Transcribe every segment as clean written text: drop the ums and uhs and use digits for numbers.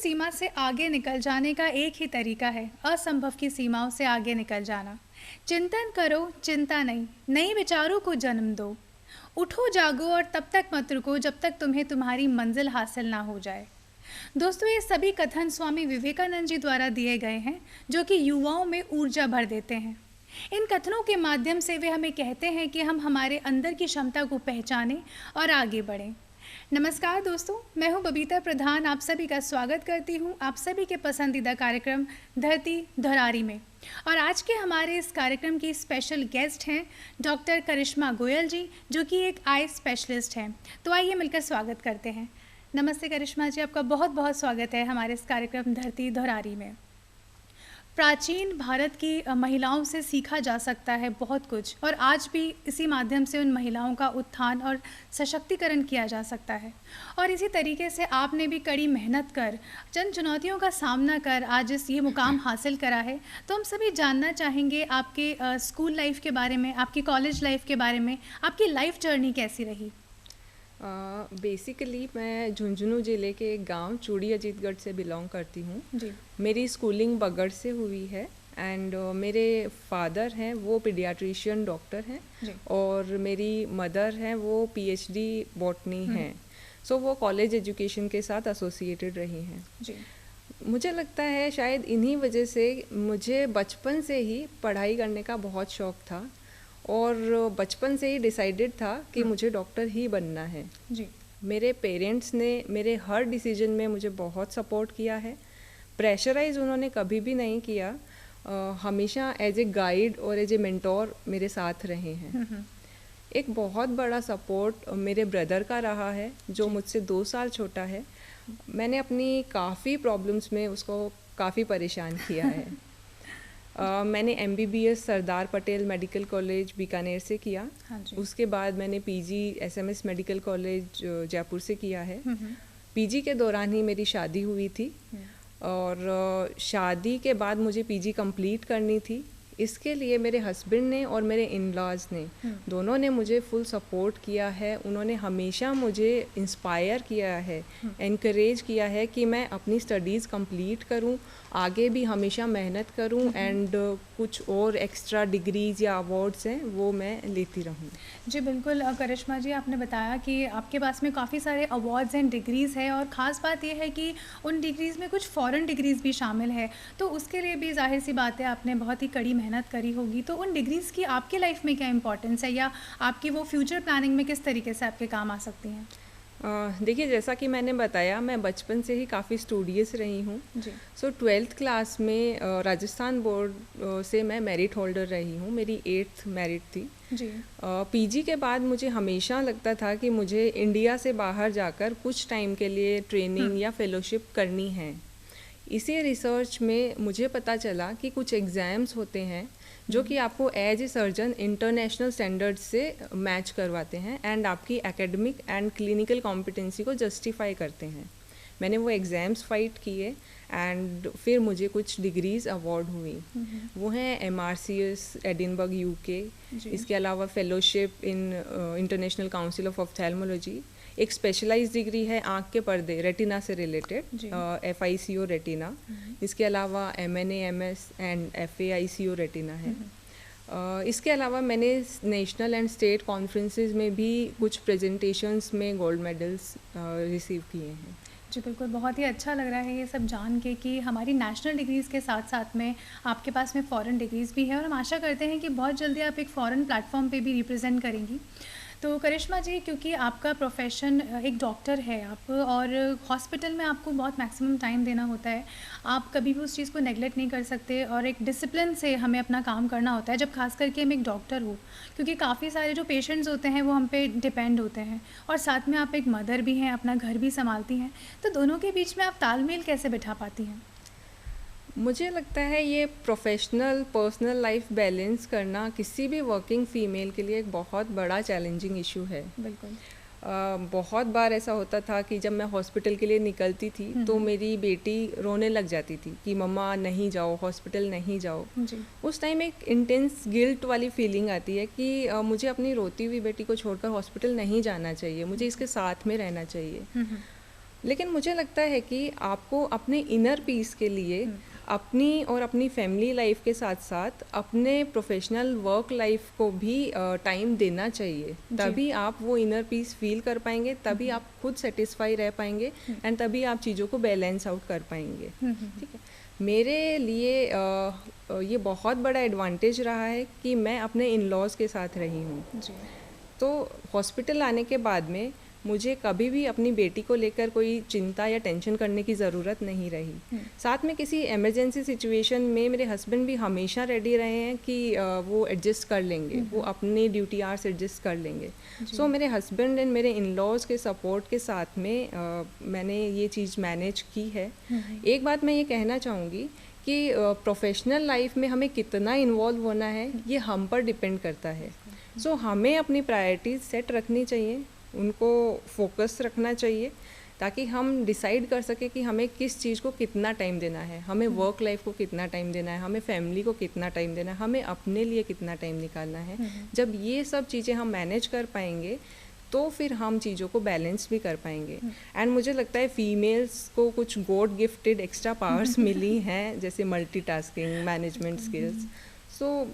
सीमा से आगे निकल जाने का एक ही तरीका है, असंभव की सीमाओं से आगे निकल जाना। चिंतन करो, चिंता नहीं, नए विचारों को जन्म दो। उठो, जागो और तब तक मत रुको जब तक तुम्हें तुम्हारी मंजिल हासिल ना हो जाए। दोस्तों, ये सभी कथन स्वामी विवेकानंद जी द्वारा दिए गए हैं, जो कि युवाओं में ऊर्जा भर देते हैं। इन कथनों के माध्यम से वे हमें कहते हैं कि हम हमारे अंदर की क्षमता को पहचानें और आगे बढ़ें। नमस्कार दोस्तों, मैं हूं बबीता प्रधान। आप सभी का स्वागत करती हूं आप सभी के पसंदीदा कार्यक्रम धरती धरारी में। और आज के हमारे इस कार्यक्रम की स्पेशल गेस्ट हैं डॉक्टर करिश्मा गोयल जी, जो कि एक आई स्पेशलिस्ट हैं। तो आइए मिलकर स्वागत करते हैं। नमस्ते करिश्मा जी, आपका बहुत बहुत स्वागत है हमारे इस कार्यक्रम धरती धरारी में। प्राचीन भारत की महिलाओं से सीखा जा सकता है बहुत कुछ, और आज भी इसी माध्यम से उन महिलाओं का उत्थान और सशक्तिकरण किया जा सकता है। और इसी तरीके से आपने भी कड़ी मेहनत कर, चंद चुनौतियों का सामना कर आज ये मुकाम हासिल करा है। तो हम सभी जानना चाहेंगे आपके स्कूल लाइफ के बारे में, आपकी कॉलेज लाइफ के बारे में, आपकी लाइफ जर्नी कैसी रही। बेसिकली मैं झुंझुनू ज़िले के एक गांव चूड़ी अजीतगढ़ से बिलोंग करती हूँ जी। मेरी स्कूलिंग बगड़ से हुई है। एंड मेरे फादर हैं वो पीडियाट्रिशियन डॉक्टर हैं, और मेरी मदर हैं वो पीएचडी बॉटनी हैं। सो वो कॉलेज एजुकेशन के साथ एसोसिएटेड रही हैं जी। मुझे लगता है शायद इन्हीं वजह से मुझे बचपन से ही पढ़ाई करने का बहुत शौक़ था, और बचपन से ही डिसाइडेड था कि मुझे डॉक्टर ही बनना है जी। मेरे पेरेंट्स ने मेरे हर डिसीजन में मुझे बहुत सपोर्ट किया है। प्रेशराइज उन्होंने कभी भी नहीं किया, हमेशा एज ए गाइड और एज ए मेंटोर मेरे साथ रहे हैं। एक बहुत बड़ा सपोर्ट मेरे ब्रदर का रहा है, जो मुझसे 2 साल छोटा है। मैंने अपनी काफ़ी प्रॉब्लम्स में उसको काफ़ी परेशान किया है। मैंने MBBS Sardar Patel medical college Bikaner से किया। उसके बाद मैंने PG SMS medical college Jaipur से किया है। PG के दौरान ही मेरी शादी हुई थी, और शादी के बाद मुझे PG कंप्लीट करनी थी। इसके लिए मेरे हस्बैंड ने और मेरे इन-लॉज ने दोनों ने मुझे फुल सपोर्ट किया है। उन्होंने हमेशा मुझे इंस्पायर किया है, एनकरेज किया है कि मैं अपनी स्टडीज़ कंप्लीट करूं, आगे भी हमेशा मेहनत करूं, एंड कुछ और एक्स्ट्रा डिग्रीज या अवार्ड्स हैं वो मैं लेती रहूं। जी बिल्कुल करिश्मा जी, आपने बताया कि आपके पास में काफ़ी सारे अवार्ड्स एंड डिग्रीज़ है, और ख़ास बात यह है कि उन डिग्रीज़ में कुछ फ़ॉरेन डिग्रीज़ भी शामिल है। तो उसके लिए भी जाहिर सी बात है आपने बहुत ही कड़ी मेहनत करी होगी। तो उन डिग्रीज़ की आपकी लाइफ में क्या इंपॉर्टेंस है, या आपकी वो फ्यूचर प्लानिंग में किस तरीके से आपके काम आ सकती हैं। देखिए, जैसा कि मैंने बताया, मैं बचपन से ही काफ़ी स्टूडियस रही हूँ। सो 12th क्लास में राजस्थान बोर्ड से मैं मेरिट होल्डर रही हूँ। मेरी 8th मेरिट थी जी। PG के बाद मुझे हमेशा लगता था कि मुझे इंडिया से बाहर जाकर कुछ टाइम के लिए ट्रेनिंग या फेलोशिप करनी है। इसी रिसर्च में मुझे पता चला कि कुछ एग्ज़ाम्स होते हैं जो कि आपको as a surgeon international standard से मैच करवाते हैं, एंड आपकी एकेडमिक एंड क्लिनिकल कॉम्पिटेंसी को जस्टिफाई करते हैं। मैंने वो एग्ज़ाम्स फाइट किए, एंड फिर मुझे कुछ डिग्रीज़ अवार्ड हुई। वो हैं MRCS एडिनबर्ग UK, इसके अलावा fellowship in international council of ophthalmology. एक स्पेशलाइज डिग्री है आँख के पर्दे, रेटिना से रिलेटेड, FICO रेटिना। इसके अलावा MNA MS and FAICO retina है। इसके अलावा मैंने नेशनल एंड स्टेट कॉन्फ्रेंसेस में भी कुछ प्रेजेंटेशंस में गोल्ड मेडल्स रिसीव किए हैं। जी बिल्कुल, बहुत ही अच्छा लग रहा है ये सब जान के कि हमारी नेशनल डिग्रीज़ के साथ साथ में आपके पास में फ़ॉरेन डिग्रीज़ भी है, और हम आशा करते हैं कि बहुत जल्दी आप एक फ़ॉरेन प्लेटफॉर्म पे भी रिप्रेजेंट करेंगी। तो करिश्मा जी, क्योंकि आपका प्रोफेशन एक डॉक्टर है आप, और हॉस्पिटल में आपको बहुत मैक्सिमम टाइम देना होता है, आप कभी भी उस चीज़ को नेगलेक्ट नहीं कर सकते, और एक डिसिप्लिन से हमें अपना काम करना होता है, जब खास करके हम एक डॉक्टर हो, क्योंकि काफ़ी सारे जो पेशेंट्स होते हैं वो हम पे डिपेंड होते हैं, और साथ में आप एक मदर भी हैं, अपना घर भी संभालती हैं। तो दोनों के बीच में आप तालमेल कैसे बिठा पाती हैं। मुझे लगता है ये प्रोफेशनल पर्सनल लाइफ बैलेंस करना किसी भी वर्किंग फ़ीमेल के लिए एक बहुत बड़ा चैलेंजिंग इशू है। बिल्कुल। बहुत बार ऐसा होता था कि जब मैं हॉस्पिटल के लिए निकलती थी तो मेरी बेटी रोने लग जाती थी कि मम्मा नहीं जाओ, हॉस्पिटल नहीं जाओ जी। उस टाइम एक इंटेंस गिल्ट वाली फीलिंग आती है कि मुझे अपनी रोती हुई बेटी को छोड़कर हॉस्पिटल नहीं जाना चाहिए, मुझे इसके साथ में रहना चाहिए। लेकिन मुझे लगता है कि आपको अपने इनर पीस के लिए अपनी और अपनी फैमिली लाइफ के साथ साथ अपने प्रोफेशनल वर्क लाइफ को भी टाइम देना चाहिए, तभी आप वो इनर पीस फील कर पाएंगे, तभी आप खुद सेटिस्फाई रह पाएंगे एंड तभी आप चीज़ों को बैलेंस आउट कर पाएंगे। ठीक है, मेरे लिए ये बहुत बड़ा एडवांटेज रहा है कि मैं अपने इन लॉज के साथ रही हूँ। तो हॉस्पिटल आने के बाद में मुझे कभी भी अपनी बेटी को लेकर कोई चिंता या टेंशन करने की ज़रूरत नहीं रही। साथ में किसी इमरजेंसी सिचुएशन में मेरे हस्बैंड भी हमेशा रेडी रहे हैं कि वो एडजस्ट कर लेंगे, वो अपने ड्यूटी आवर्स एडजस्ट कर लेंगे। सो मेरे हस्बैंड एंड मेरे इन लॉज के सपोर्ट के साथ में मैंने ये चीज़ मैनेज की है। एक बात मैं ये कहना चाहूँगी कि प्रोफेशनल लाइफ में हमें कितना इन्वॉल्व होना है ये हम पर डिपेंड करता है। सो हमें अपनी प्रायोरिटीज़ सेट रखनी चाहिए, उनको फोकस रखना चाहिए, ताकि हम डिसाइड कर सकें कि हमें किस चीज़ को कितना टाइम देना है, हमें वर्क लाइफ को कितना टाइम देना है, हमें फैमिली को कितना टाइम देना है, हमें अपने लिए कितना टाइम निकालना है। जब ये सब चीज़ें हम मैनेज कर पाएंगे तो फिर हम चीज़ों को बैलेंस भी कर पाएंगे। एंड मुझे लगता है फीमेल्स को कुछ गॉड गिफ्टेड एक्स्ट्रा पावर्स मिली हैं, जैसे मल्टीटास्किंग, मैनेजमेंट स्किल्स। सो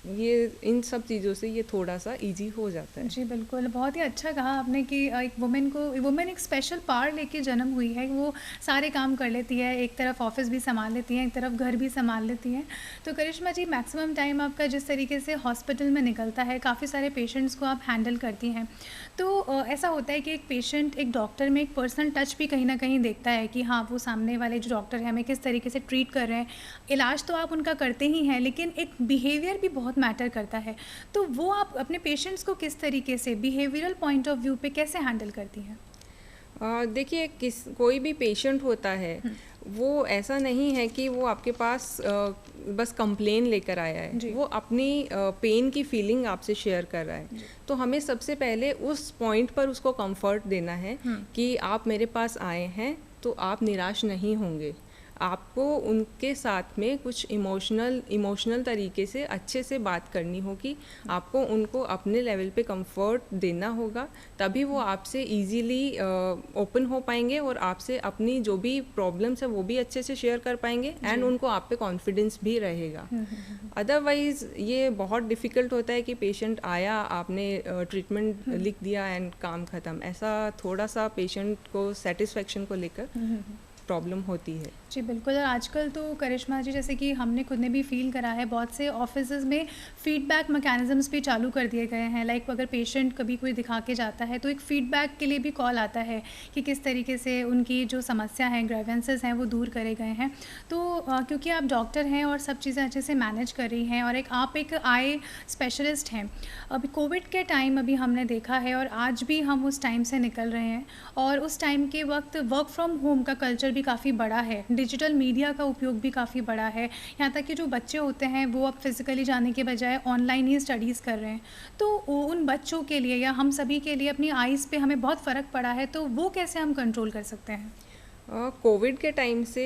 ये इन सब चीज़ों से ये थोड़ा सा इजी हो जाता है। जी बिल्कुल, बहुत ही अच्छा कहा आपने कि एक वुमेन एक स्पेशल पावर लेके जन्म हुई है, वो सारे काम कर लेती है, एक तरफ ऑफिस भी संभाल लेती हैं, एक तरफ घर भी संभाल लेती हैं। तो करिश्मा जी, मैक्सिमम टाइम आपका जिस तरीके से हॉस्पिटल में निकलता है, काफ़ी सारे पेशेंट्स को आप हैंडल करती हैं, तो ऐसा होता है कि एक पेशेंट एक डॉक्टर में एक पर्सनल टच भी कहीं ना कहीं देखता है कि हाँ, वो सामने वाले जो डॉक्टर हैं हमें किस तरीके से ट्रीट कर रहे हैं। इलाज तो आप उनका करते ही हैं, लेकिन एक बिहेवियर भी बहुत मैटर करता है। तो वो आप अपने पेशेंट्स को किस तरीके से बिहेवियरल पॉइंट ऑफ व्यू पे कैसे हैंडल करती हैं? देखिए, कोई भी पेशेंट होता है, वो ऐसा नहीं है कि वो आपके पास बस कंप्लेन लेकर आया है, वो अपनी पेन की फीलिंग आपसे शेयर कर रहा है। तो हमें सबसे पहले उस पॉइंट पर उसको कंफर्ट देना है कि आप मेरे पास आए हैं तो आप निराश नहीं होंगे। आपको उनके साथ में कुछ इमोशनल तरीके से अच्छे से बात करनी होगी, आपको उनको अपने लेवल पे कंफर्ट देना होगा, तभी वो आपसे इजीली ओपन हो पाएंगे और आपसे अपनी जो भी प्रॉब्लम्स है वो भी अच्छे से शेयर कर पाएंगे एंड उनको आप पे कॉन्फिडेंस भी रहेगा। अदरवाइज़ ये बहुत डिफ़िकल्ट होता है कि पेशेंट आया, आपने ट्रीटमेंट लिख दिया एंड काम ख़त्म। ऐसा थोड़ा सा पेशेंट को सेटिस्फेक्शन को लेकर प्रॉब्लम होती है। जी बिल्कुल, और आजकल तो करिश्मा जी, जैसे कि हमने खुद ने भी फील करा है, बहुत से ऑफिसेज में फीडबैक मैकेनिज़म्स भी चालू कर दिए गए हैं। लाइक अगर पेशेंट कभी कोई दिखा के जाता है तो एक फ़ीडबैक के लिए भी कॉल आता है कि किस तरीके से उनकी जो समस्या हैं, ग्रेवेंसेस हैं, वो दूर करे गए हैं। तो क्योंकि आप डॉक्टर हैं और सब चीज़ें अच्छे से मैनेज कर रही हैं, और आप एक आई स्पेशलिस्ट हैं, अभी कोविड के टाइम अभी हमने देखा है और आज भी हम उस टाइम से निकल रहे हैं, और उस टाइम के वक्त वर्क फ्रॉम होम का कल्चर भी काफ़ी बड़ा है, डिजिटल मीडिया का उपयोग भी काफ़ी बड़ा है, यहाँ तक कि जो बच्चे होते हैं वो अब फिज़िकली जाने के बजाय ऑनलाइन ही स्टडीज़ कर रहे हैं। तो उन बच्चों के लिए या हम सभी के लिए अपनी आइज़ पे हमें बहुत फ़र्क पड़ा है, तो वो कैसे हम कंट्रोल कर सकते हैं? कोविड के टाइम से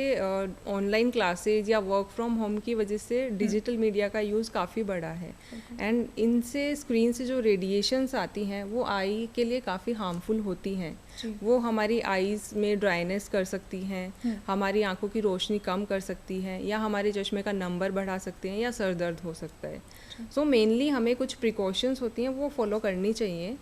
ऑनलाइन क्लासेज या वर्क फ्रॉम होम की वजह से डिजिटल मीडिया का यूज़ काफ़ी बढ़ा है एंड इनसे स्क्रीन से जो रेडिएशंस आती हैं वो आई के लिए काफ़ी हार्मफुल होती हैं। वो हमारी आईज़ में ड्राइनेस कर सकती हैं, हमारी आंखों की रोशनी कम कर सकती हैं, या हमारे चश्मे का नंबर बढ़ा सकते हैं, या सर दर्द हो सकता है। सो मेनली हमें कुछ प्रिकॉशंस होती हैं वो फॉलो करनी चाहिए।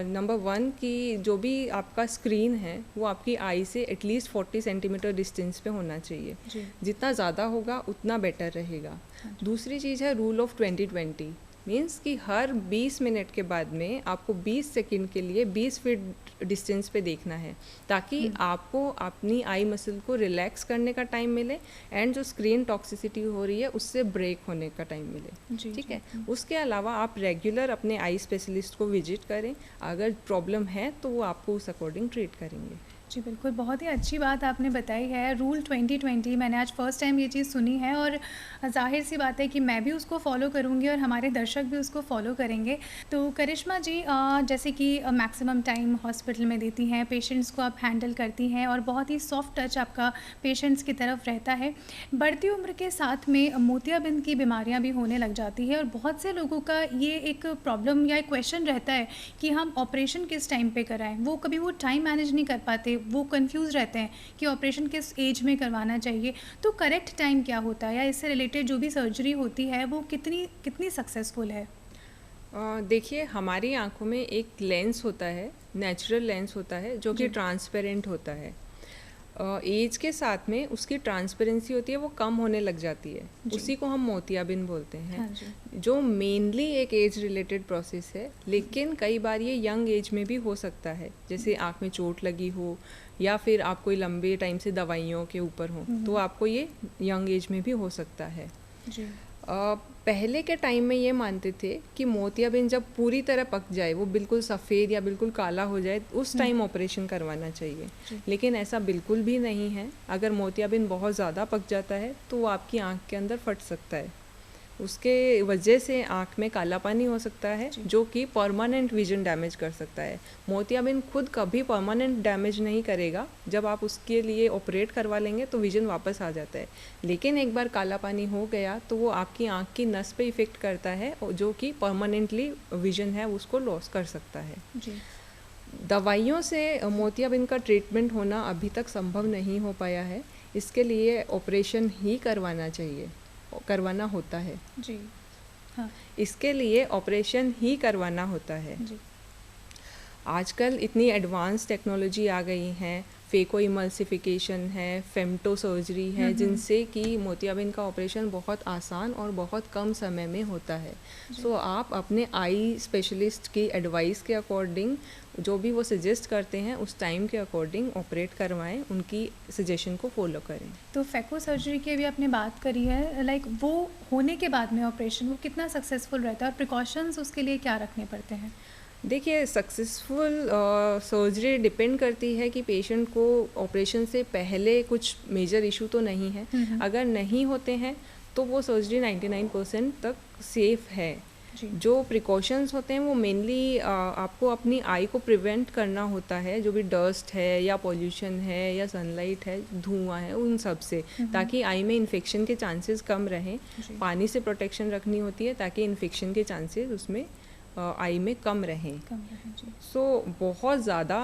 नंबर 1 कि जो भी आपका स्क्रीन है वो आपकी आई से एटलीस्ट 40 सेंटीमीटर डिस्टेंस पे होना चाहिए। जितना ज़्यादा होगा उतना बेटर रहेगा। दूसरी चीज़ है रूल ऑफ 20-20, मीन्स कि हर 20 मिनट के बाद में आपको 20 सेकंड के लिए 20 फीट डिस्टेंस पे देखना है, ताकि आपको अपनी आई मसल को रिलैक्स करने का टाइम मिले एंड जो स्क्रीन टॉक्सिसिटी हो रही है उससे ब्रेक होने का टाइम मिले। ठीक है, उसके अलावा आप रेगुलर अपने आई स्पेशलिस्ट को विजिट करें, अगर प्रॉब्लम है तो वो आपको उस अकॉर्डिंग ट्रीट करेंगे। जी बिल्कुल, बहुत ही अच्छी बात आपने बताई है। रूल 20-20 मैंने आज फर्स्ट टाइम ये चीज़ सुनी है, और ज़ाहिर सी बात है कि मैं भी उसको फॉलो करूँगी और हमारे दर्शक भी उसको फॉलो करेंगे। तो करिश्मा जी, जैसे कि मैक्सिमम टाइम हॉस्पिटल में देती हैं, पेशेंट्स को आप हैंडल करती हैं और बहुत ही सॉफ्ट टच आपका पेशेंट्स की तरफ रहता है। बढ़ती उम्र के साथ में मोतियाबिंद की बीमारियाँ भी होने लग जाती है, और बहुत से लोगों का ये एक प्रॉब्लम या एक क्वेश्चन रहता है कि हम ऑपरेशन किस टाइम पे कराएं। वो कभी वो टाइम मैनेज नहीं कर पाते, वो कंफ्यूज रहते हैं कि ऑपरेशन किस एज में करवाना चाहिए, तो करेक्ट टाइम क्या होता है, या इससे रिलेटेड जो भी सर्जरी होती है वो कितनी कितनी सक्सेसफुल है? देखिए, हमारी आँखों में एक लेंस होता है, नेचुरल लेंस होता है जो कि ट्रांसपेरेंट होता है। एज के साथ में उसकी ट्रांसपेरेंसी होती है, वो कम होने लग जाती है, उसी को हम मोतियाबिंद बोलते हैं। हाँ, जो मेनली एक एज रिलेटेड प्रोसेस है, लेकिन कई बार ये यंग एज में भी हो सकता है, जैसे आँख में चोट लगी हो या फिर आप कोई लंबे टाइम से दवाइयों के ऊपर हो, तो आपको ये यंग एज में भी हो सकता है। जी। पहले के टाइम में ये मानते थे कि मोतियाबिंद जब पूरी तरह पक जाए, वो बिल्कुल सफ़ेद या बिल्कुल काला हो जाए, उस टाइम ऑपरेशन करवाना चाहिए। लेकिन ऐसा बिल्कुल भी नहीं है। अगर मोतियाबिंद बहुत ज़्यादा पक जाता है तो वो आपकी आँख के अंदर फट सकता है, उसके वजह से आँख में काला पानी हो सकता है, जो कि परमानेंट विजन डैमेज कर सकता है। मोतियाबिंद खुद कभी परमानेंट डैमेज नहीं करेगा, जब आप उसके लिए ऑपरेट करवा लेंगे तो विजन वापस आ जाता है। लेकिन एक बार काला पानी हो गया तो वो आपकी आँख की नस पे इफ़ेक्ट करता है, जो कि परमानेंटली विजन है उसको लॉस कर सकता है। जी। दवाइयों से मोतियाबिंद का ट्रीटमेंट होना अभी तक संभव नहीं हो पाया है, इसके लिए ऑपरेशन ही करवाना होता है। जी। हाँ। इसके लिए ऑपरेशन ही करवाना होता है। जी। आजकल इतनी एडवांस टेक्नोलॉजी आ गई हैं, फेको इमल्सिफिकेशन है, फेमटो सर्जरी है, जिनसे कि मोतियाबिंद का ऑपरेशन बहुत आसान और बहुत कम समय में होता है। सो आप अपने आई स्पेशलिस्ट की एडवाइस के अकॉर्डिंग, जो भी वो सजेस्ट करते हैं उस टाइम के अकॉर्डिंग ऑपरेट करवाएं, उनकी सजेशन को फॉलो करें। तो फेको सर्जरी की अभी आपने बात करी है, लाइक वो होने के बाद में ऑपरेशन वो कितना सक्सेसफुल रहता है और प्रिकॉशंस उसके लिए क्या रखने पड़ते हैं? देखिए, सक्सेसफुल सर्जरी डिपेंड करती है कि पेशेंट को ऑपरेशन से पहले कुछ मेजर इशू तो नहीं है। अगर नहीं होते हैं तो वो सर्जरी 99% तक सेफ है। जो प्रिकॉशंस होते हैं वो मेनली आपको अपनी आई को प्रिवेंट करना होता है, जो भी डस्ट है या पॉल्यूशन है या सनलाइट है, धुआं है, उन सब से, ताकि आई में इन्फेक्शन के चांसेस कम रहें। पानी से प्रोटेक्शन रखनी होती है ताकि इन्फेक्शन के चांसेस उसमें आई में कम रहें। सो बहुत ज़्यादा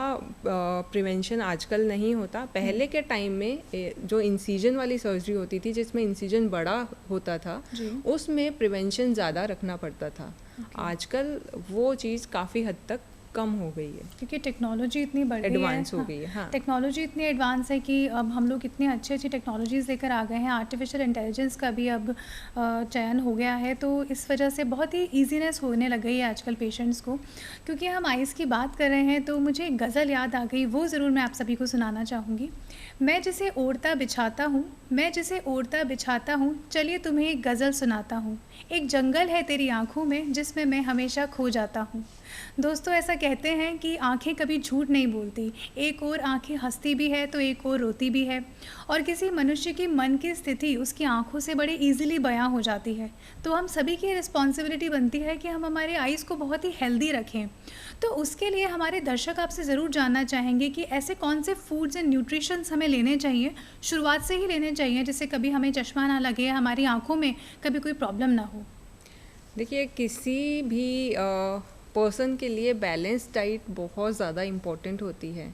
प्रिवेंशन आजकल नहीं होता। पहले के टाइम में जो इंसिजन वाली सर्जरी होती थी, जिसमें इंसिजन बड़ा होता था, उसमें प्रिवेंशन ज़्यादा रखना पड़ता था। आजकल वो चीज़ काफ़ी हद तक कम हो गई है, क्योंकि टेक्नोलॉजी इतनी बढ़ गई है, एडवांस हो गई है। हाँ, टेक्नोलॉजी इतनी एडवांस है कि अब हम लोग इतनी अच्छी अच्छी टेक्नोलॉजीज़ लेकर आ गए हैं। आर्टिफिशियल इंटेलिजेंस का भी अब चयन हो गया है, तो इस वजह से बहुत ही ईजीनेस होने लग गई है आजकल पेशेंट्स को। क्योंकि हम आइज़ की बात कर रहे हैं तो मुझे एक गज़ल याद आ गई, वो ज़रूर मैं आप सभी को सुनाना चाहूँगी। मैं जिसे ओढ़ता बिछाता हूँ, मैं जिसे ओढ़ता बिछाता हूँ, चलिए तुम्हें एक गज़ल सुनाता हूँ। एक जंगल है तेरी आँखों में जिसमें मैं हमेशा खो जाता हूँ। दोस्तों, ऐसा कहते हैं कि आँखें कभी झूठ नहीं बोलती, एक और आँखें हंसती भी है तो एक और रोती भी है, और किसी मनुष्य की मन की स्थिति उसकी आँखों से बड़े इजीली बयां हो जाती है। तो हम सभी की रिस्पॉन्सिबिलिटी बनती है कि हम हमारे आइज़ को बहुत ही हेल्दी रखें। तो उसके लिए हमारे दर्शक आपसे ज़रूर जानना चाहेंगे कि ऐसे कौन से फूड्स एंड न्यूट्रिशंस हमें लेने चाहिए, शुरुआत से ही लेने चाहिए, जिससे कभी हमें चश्मा ना लगे, हमारी आँखों में कभी कोई प्रॉब्लम ना हो। देखिए, किसी भी पर्सन के लिए बैलेंस डाइट बहुत ज़्यादा इम्पॉर्टेंट होती है।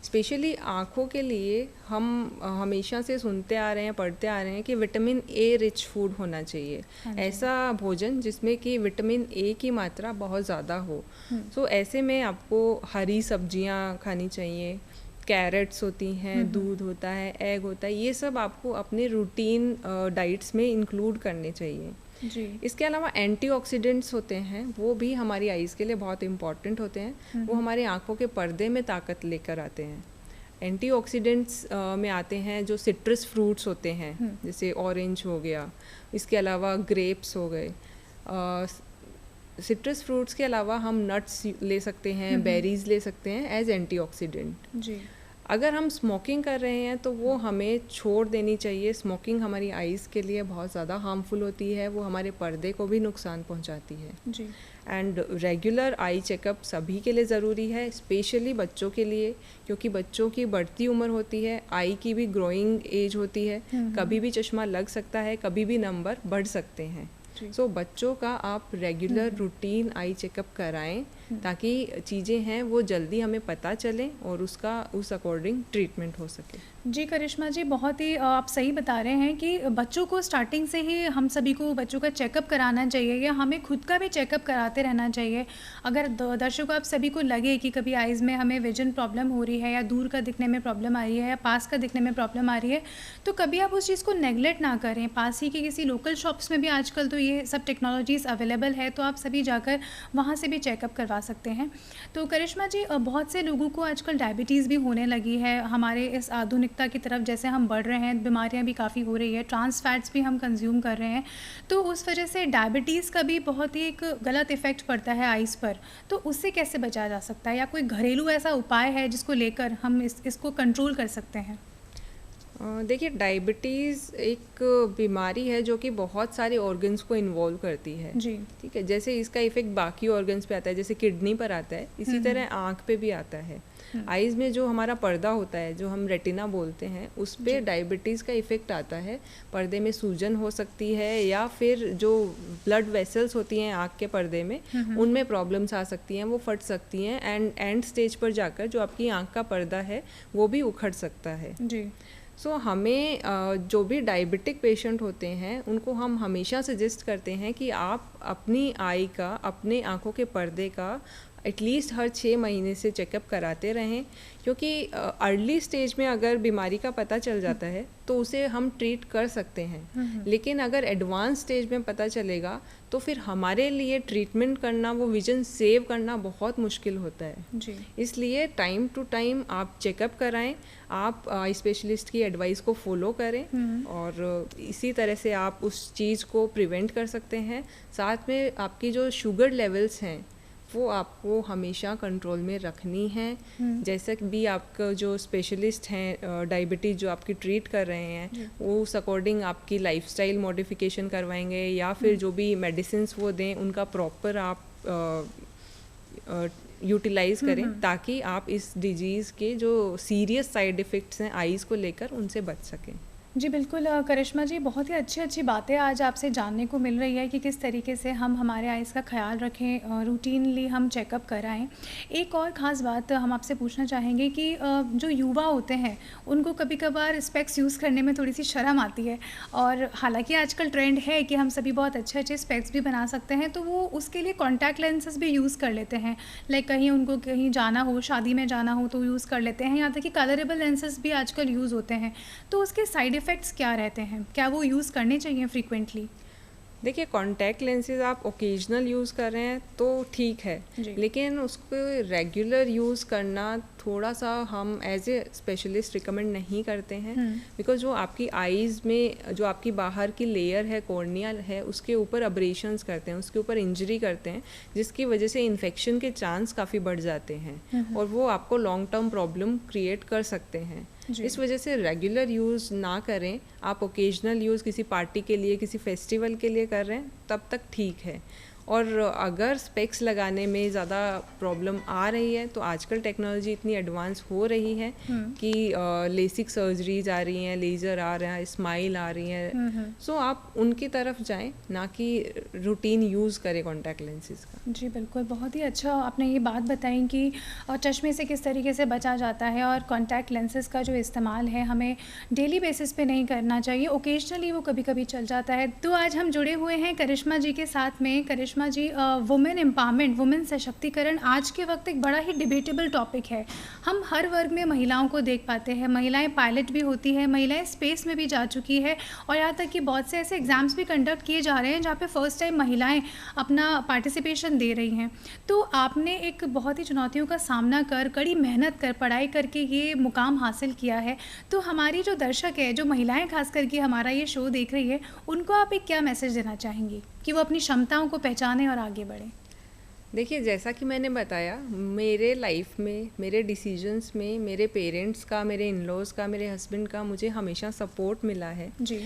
स्पेशली आँखों के लिए हम हमेशा से सुनते आ रहे हैं, पढ़ते आ रहे हैं कि विटामिन ए रिच फूड होना चाहिए। ऐसा भोजन जिसमें कि विटामिन ए की मात्रा बहुत ज़्यादा हो। सो ऐसे में आपको हरी सब्जियां खानी चाहिए, कैरेट्स होती हैं, दूध होता है, एग होता है, ये सब आपको अपने रूटीन डाइट्स में इंक्लूड करने चाहिए। जी। इसके अलावा एंटीऑक्सीडेंट्स होते हैं, वो भी हमारी आइज़ के लिए बहुत इम्पॉर्टेंट होते हैं। वो हमारी आँखों के पर्दे में ताकत लेकर आते हैं। एंटीऑक्सीडेंट्स में आते हैं जो सिट्रस फ्रूट्स होते हैं, जैसे ऑरेंज हो गया, इसके अलावा ग्रेप्स हो गए। सिट्रस फ्रूट्स के अलावा हम नट्स ले सकते हैं, बेरीज ले सकते हैं एज एंटीऑक्सीडेंट। जी। अगर हम स्मोकिंग कर रहे हैं तो वो हमें छोड़ देनी चाहिए। स्मोकिंग हमारी आइज़ के लिए बहुत ज़्यादा हार्मफुल होती है, वो हमारे पर्दे को भी नुकसान पहुंचाती है। जी। एंड रेगुलर आई चेकअप सभी के लिए ज़रूरी है, स्पेशली बच्चों के लिए, क्योंकि बच्चों की बढ़ती उम्र होती है, आई की भी ग्रोइंग एज होती है, कभी भी चश्मा लग सकता है, कभी भी नंबर बढ़ सकते हैं। सो बच्चों का आप रेगुलर रूटीन आई चेकअप कराएं, ताकि चीज़ें हैं वो जल्दी हमें पता चलें और उसका उस अकॉर्डिंग ट्रीटमेंट हो सके। जी करिश्मा जी, बहुत ही आप सही बता रहे हैं कि बच्चों को स्टार्टिंग से ही हम सभी को बच्चों का चेकअप कराना चाहिए या हमें खुद का भी चेकअप कराते रहना चाहिए। अगर दर्शकों आप सभी को लगे कि कभी आइज़ में हमें विजन प्रॉब्लम हो रही है या दूर का दिखने में प्रॉब्लम आ रही है या पास का दिखने में प्रॉब्लम आ रही है, तो कभी आप उस चीज़ को नेगलेक्ट ना करें। पास ही के किसी लोकल शॉप्स में भी आजकल तो ये सब टेक्नोलॉजीज़ अवेलेबल है, तो आप सभी जाकर वहाँ से भी चेकअप करवा सकते हैं। तो करिश्मा जी, बहुत से लोगों को आजकल डायबिटीज़ भी होने लगी है। हमारे इस आधुनिक की तरफ जैसे हम बढ़ रहे हैं, बीमारियां भी काफ़ी हो रही है, ट्रांस फैट्स भी हम कंज्यूम कर रहे हैं, तो उस वजह से डायबिटीज़ का भी बहुत ही एक गलत इफ़ेक्ट पड़ता है आइज़ पर। तो उससे कैसे बचा जा सकता है, या कोई घरेलू ऐसा उपाय है जिसको लेकर हम इसको कंट्रोल कर सकते हैं? देखिए, डायबिटीज़ एक बीमारी है जो कि बहुत सारे ऑर्गन्स को इन्वॉल्व करती है जी। ठीक है। जैसे इसका इफ़ेक्ट बाकी ऑर्गन्स पे आता है, जैसे किडनी पर आता है, इसी तरह आँख पे भी आता है। आइज़ में जो हमारा पर्दा होता है, जो हम रेटिना बोलते हैं, उस पे डायबिटीज़ का इफ़ेक्ट आता है। पर्दे में सूजन हो सकती है या फिर जो ब्लड वेसल्स होती हैं आँख के पर्दे में, उनमें प्रॉब्लम्स आ सकती हैं, वो फट सकती हैं एंड एंड स्टेज पर जाकर जो आपकी आँख का पर्दा है वो भी उखड़ सकता है जी। सो हमें जो भी डायबिटिक पेशेंट होते हैं उनको हम हमेशा सजेस्ट करते हैं कि आप अपनी आई का, अपने आँखों के पर्दे का एटलीस्ट हर 6 महीने से चेकअप कराते रहें, क्योंकि अर्ली स्टेज में अगर बीमारी का पता चल जाता है तो उसे हम ट्रीट कर सकते हैं, लेकिन अगर एडवांस स्टेज में पता चलेगा तो फिर हमारे लिए ट्रीटमेंट करना, वो विजन सेव करना बहुत मुश्किल होता है जी। इसलिए टाइम टू टाइम आप चेकअप कराएं, आप आई स्पेशलिस्ट की एडवाइस को फॉलो करें और इसी तरह से आप उस चीज़ को प्रिवेंट कर सकते हैं। साथ में आपकी जो शुगर लेवल्स हैं वो आपको हमेशा कंट्रोल में रखनी है। जैसे भी आपका जो स्पेशलिस्ट हैं डायबिटीज़ जो आपकी ट्रीट कर रहे हैं, वो उस अकॉर्डिंग आपकी लाइफस्टाइल मॉडिफिकेशन करवाएंगे या फिर जो भी मेडिसिन्स वो दें उनका प्रॉपर आप यूटिलाइज़ करें ताकि आप इस डिजीज़ के जो सीरियस साइड इफ़ेक्ट्स हैं आईज़ को लेकर उनसे बच सकें। जी बिल्कुल करिश्मा जी, बहुत ही अच्छी बातें आज आपसे जानने को मिल रही है कि किस तरीके से हम हमारे आइज़ का ख्याल रखें, रूटीनली हम चेकअप कराएं। एक और ख़ास बात हम आपसे पूछना चाहेंगे कि जो युवा होते हैं उनको कभी कभार स्पेक्स यूज़ करने में थोड़ी सी शर्म आती है, और हालांकि आजकल ट्रेंड है कि हम सभी बहुत अच्छे स्पेक्स भी बना सकते हैं, तो वो उसके लिए कॉन्टैक्ट लेंसेज भी यूज़ कर लेते हैं। लाइक कहीं उनको कहीं जाना हो, शादी में जाना हो तो यूज़ कर लेते हैं, यहाँ तक कि कलरेबल लेंसेज भी आजकल यूज़ होते हैं। तो उसके साइड इफ़ेक्ट्स क्या रहते हैं, क्या वो यूज़ करने चाहिए फ्रीक्वेंटली? देखिए, कॉन्टैक्ट लेंसेज आप ओकेजनल यूज़ कर रहे हैं तो ठीक है, लेकिन उसको रेगुलर यूज़ करना थोड़ा सा हम एज ए स्पेशलिस्ट रिकमेंड नहीं करते हैं, बिकॉज जो आपकी आईज़ में जो आपकी बाहर की लेयर है, कॉर्निया है, उसके ऊपर अब्रेशंस करते हैं, उसके ऊपर इंजरी करते हैं, जिसकी वजह से इन्फेक्शन के चांस काफ़ी बढ़ जाते हैं और वो आपको लॉन्ग टर्म प्रॉब्लम क्रिएट कर सकते हैं। इस वजह से रेगुलर यूज़ ना करें, आप ओकेजनल यूज़ किसी पार्टी के लिए, किसी फेस्टिवल के लिए कर रहे हैं तब तक ठीक है। और अगर स्पेक्स लगाने में ज़्यादा प्रॉब्लम आ रही है तो आजकल टेक्नोलॉजी इतनी एडवांस हो रही है कि लेसिक सर्जरीज आ रही हैं, लेज़र आ रहा है, स्माइल आ रही है, सो आप उनकी तरफ जाएं, ना कि रूटीन यूज़ करें कॉन्टैक्ट लेंसेज का। जी बिल्कुल, बहुत ही अच्छा आपने ये बात बताई कि चश्मे से किस तरीके से बचा जाता है और कॉन्टैक्ट लेंसेज का जो इस्तेमाल है हमें डेली बेसिस पे नहीं करना चाहिए, ओकेजनली वो कभी कभी चल जाता है। तो आज हम जुड़े हुए हैं करिश्मा जी के साथ में। करिश्मा जी, वुमेन एम्पावरमेंट, वुमेन सशक्तिकरण आज के वक्त एक बड़ा ही डिबेटेबल टॉपिक है। हम हर वर्ग में महिलाओं को देख पाते हैं, महिलाएं पायलट भी होती है, महिलाएं स्पेस में भी जा चुकी है, और यहाँ तक कि बहुत से ऐसे एग्ज़ाम्स भी कंडक्ट किए जा रहे हैं जहाँ पे फर्स्ट टाइम महिलाएं अपना पार्टिसिपेशन दे रही हैं। तो आपने एक बहुत ही चुनौतियों का सामना कर, कड़ी मेहनत कर, पढ़ाई करके ये मुकाम हासिल किया है। तो हमारी जो दर्शक है, जो महिलाएँ खास करके हमारा ये शो देख रही है, उनको आप एक क्या मैसेज देना चाहेंगी कि वो अपनी क्षमताओं को पहचानें और आगे बढ़ें? देखिए, जैसा कि मैंने बताया, मेरे लाइफ में, मेरे डिसीजंस में मेरे पेरेंट्स का, मेरे इन-लॉज़ का, मेरे हस्बैंड का मुझे हमेशा सपोर्ट मिला है। जी।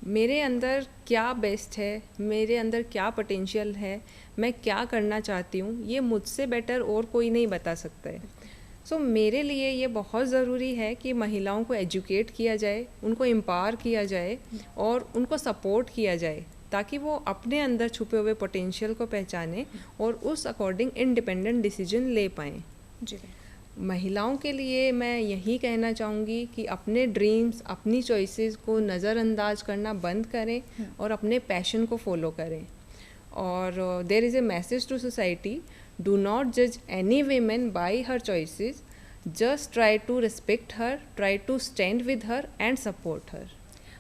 मेरे अंदर क्या बेस्ट है, मेरे अंदर क्या पोटेंशियल है, मैं क्या करना चाहती हूँ, ये मुझसे बेटर और कोई नहीं बता सकता है। सो मेरे लिए ये बहुत ज़रूरी है कि महिलाओं को एजुकेट किया जाए, उनको एम्पावर किया जाए और उनको सपोर्ट किया जाए, ताकि वो अपने अंदर छुपे हुए पोटेंशियल को पहचाने और उस अकॉर्डिंग इंडिपेंडेंट डिसीजन ले पाएँ। जी। महिलाओं के लिए मैं यही कहना चाहूँगी कि अपने ड्रीम्स, अपनी चॉइसेस को नज़रअंदाज करना बंद करें और अपने पैशन को फॉलो करें। और there is a message to society, do not जज any women by her choices, just try to respect her, try to stand with her and support her.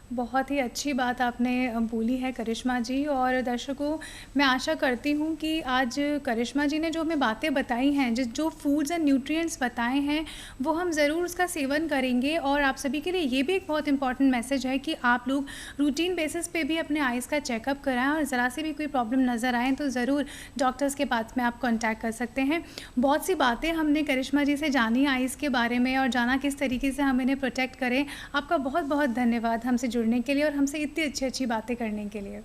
बहुत ही अच्छी बात आपने बोली है करिश्मा जी। और दर्शकों, मैं आशा करती हूँ कि आज करिश्मा जी ने जो हमें बातें बताई हैं, जो फूड्स एंड न्यूट्रिएंट्स बताए हैं, वो हम ज़रूर उसका सेवन करेंगे। और आप सभी के लिए ये भी एक बहुत इंपॉर्टेंट मैसेज है कि आप लोग रूटीन बेसिस पे भी अपने आइज़ का चेकअप कराएं और ज़रा से भी कोई प्रॉब्लम नज़र आए तो ज़रूर डॉक्टर्स के पास में आप कॉन्टैक्ट कर सकते हैं। बहुत सी बातें हमने करिश्मा जी से जानी आइज़ के बारे में और जाना किस तरीके से हम इन्हें प्रोटेक्ट करें। आपका बहुत बहुत धन्यवाद हमसे जुड़ने के लिए और हमसे इतनी अच्छी अच्छी बातें करने के लिए।